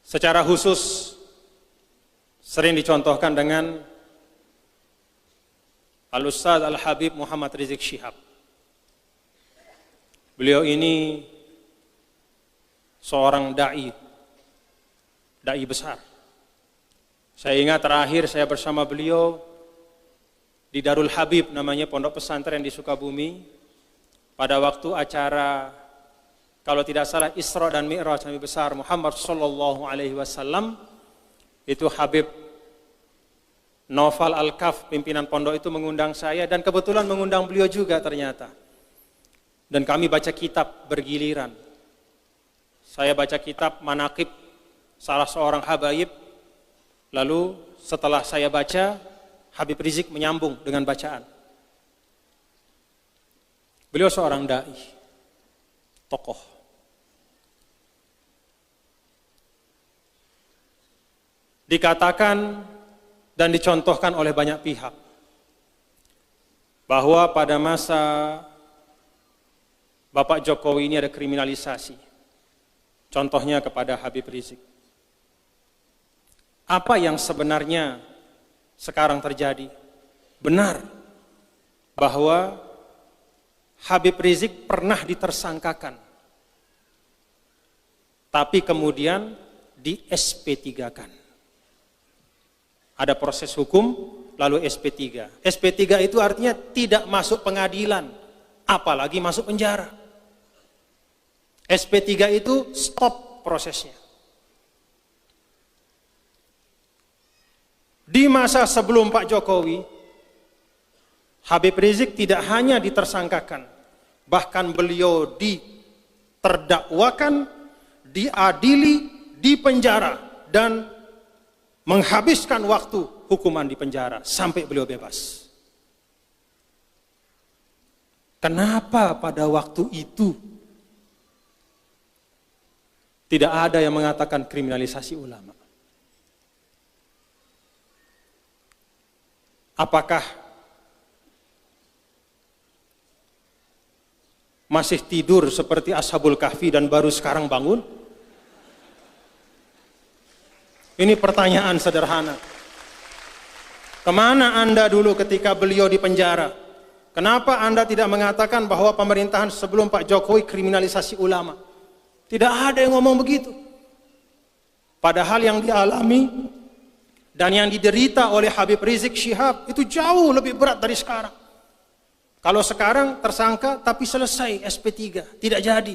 Secara khusus sering dicontohkan dengan Al-Ustadz Al-Habib Muhammad Rizik Syihab. Beliau ini seorang da'i besar. Saya ingat terakhir saya bersama beliau di Darul Habib, namanya pondok pesantren di Sukabumi, pada waktu acara, kalau tidak salah, Isra dan Mi'raj Nabi besar Muhammad sallallahu alaihi wasallam. Itu Habib Naufal Al-Kaf, pimpinan pondok itu mengundang saya, dan kebetulan mengundang beliau juga ternyata. Dan kami baca kitab bergiliran. Saya baca kitab Manaqib salah seorang habaib. Lalu setelah saya baca, Habib Rizik menyambung dengan bacaan. Beliau seorang dai, tokoh. Dikatakan dan dicontohkan oleh banyak pihak bahwa pada masa Bapak Jokowi ini ada kriminalisasi. Contohnya kepada Habib Rizik. Apa yang sebenarnya sekarang terjadi? Benar bahwa Habib Rizik pernah ditersangkakan, tapi kemudian di SP3-kan. Ada proses hukum, lalu SP3. SP3 itu artinya tidak masuk pengadilan, apalagi masuk penjara. SP3 itu stop prosesnya. Di masa sebelum Pak Jokowi, Habib Rizik tidak hanya ditersangkakan, bahkan beliau diterdakwakan, diadili, dipenjara, dan menghabiskan waktu hukuman di penjara sampai beliau bebas. Kenapa pada waktu itu tidak ada yang mengatakan kriminalisasi ulama? Apakah masih tidur seperti Ashabul Kahfi dan baru sekarang bangun? Ini pertanyaan sederhana. Kemana Anda dulu ketika beliau di penjara? Kenapa Anda tidak mengatakan bahwa pemerintahan sebelum Pak Jokowi kriminalisasi ulama? Tidak ada yang ngomong begitu. Padahal yang dialami dan yang diderita oleh Habib Rizik Syihab itu jauh lebih berat dari sekarang. Kalau sekarang tersangka tapi selesai SP3, tidak jadi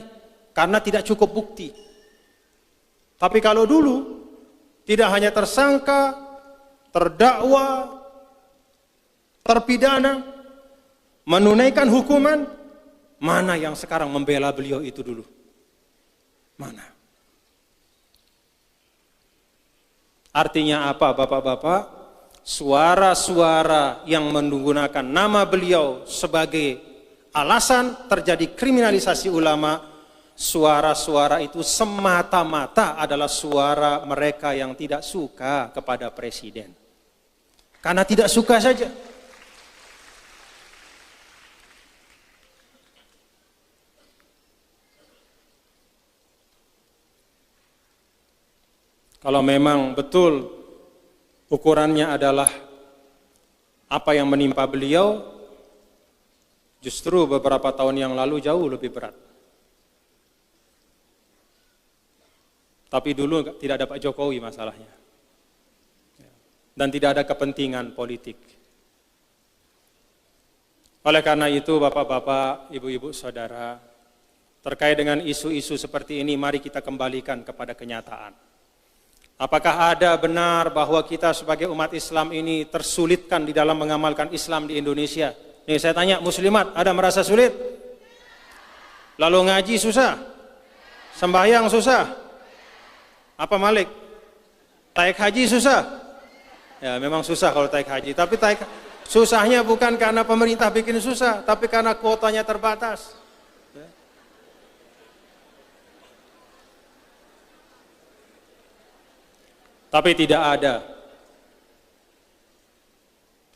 karena tidak cukup bukti. Tapi kalau dulu tidak hanya tersangka, terdakwa, terpidana, menunaikan hukuman, mana yang sekarang membela beliau itu dulu? Mana? Artinya apa Bapak-bapak? Suara-suara yang menggunakan nama beliau sebagai alasan terjadi kriminalisasi ulama, suara-suara itu semata-mata adalah suara mereka yang tidak suka kepada presiden. Karena tidak suka saja. Kalau memang betul ukurannya adalah apa yang menimpa beliau, justru beberapa tahun yang lalu jauh lebih berat. Tapi dulu tidak ada Pak Jokowi masalahnya. Dan tidak ada kepentingan politik. Oleh karena itu Bapak-bapak, Ibu-ibu, Saudara, terkait dengan isu-isu seperti ini, mari kita kembalikan kepada kenyataan. Apakah ada benar bahwa kita sebagai umat Islam ini tersulitkan di dalam mengamalkan Islam di Indonesia? Nih saya tanya, muslimat, ada merasa sulit? Lalu ngaji susah? Sembahyang susah? Apa Malik? Taik haji susah? Ya memang susah kalau taik haji, tapi susahnya bukan karena pemerintah bikin susah, tapi karena kuotanya terbatas. Tapi tidak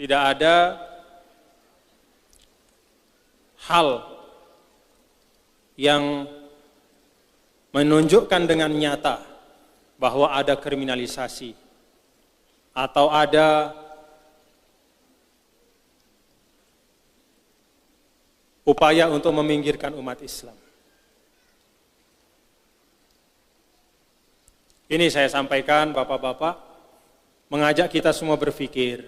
ada hal yang menunjukkan dengan nyata bahwa ada kriminalisasi atau ada upaya untuk meminggirkan umat Islam. Ini saya sampaikan Bapak-bapak, mengajak kita semua berpikir,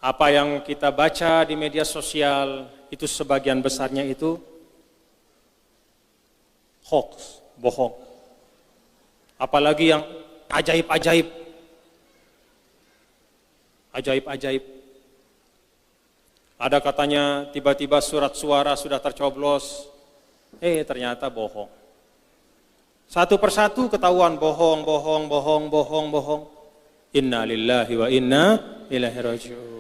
apa yang kita baca di media sosial itu sebagian besarnya itu hoax, bohong. Apalagi yang ajaib-ajaib. Ajaib-ajaib. Ada katanya tiba-tiba surat suara sudah tercoblos, ternyata bohong. Satu persatu ketahuan bohong. Inna lillahi wa inna ilaihi raji'un.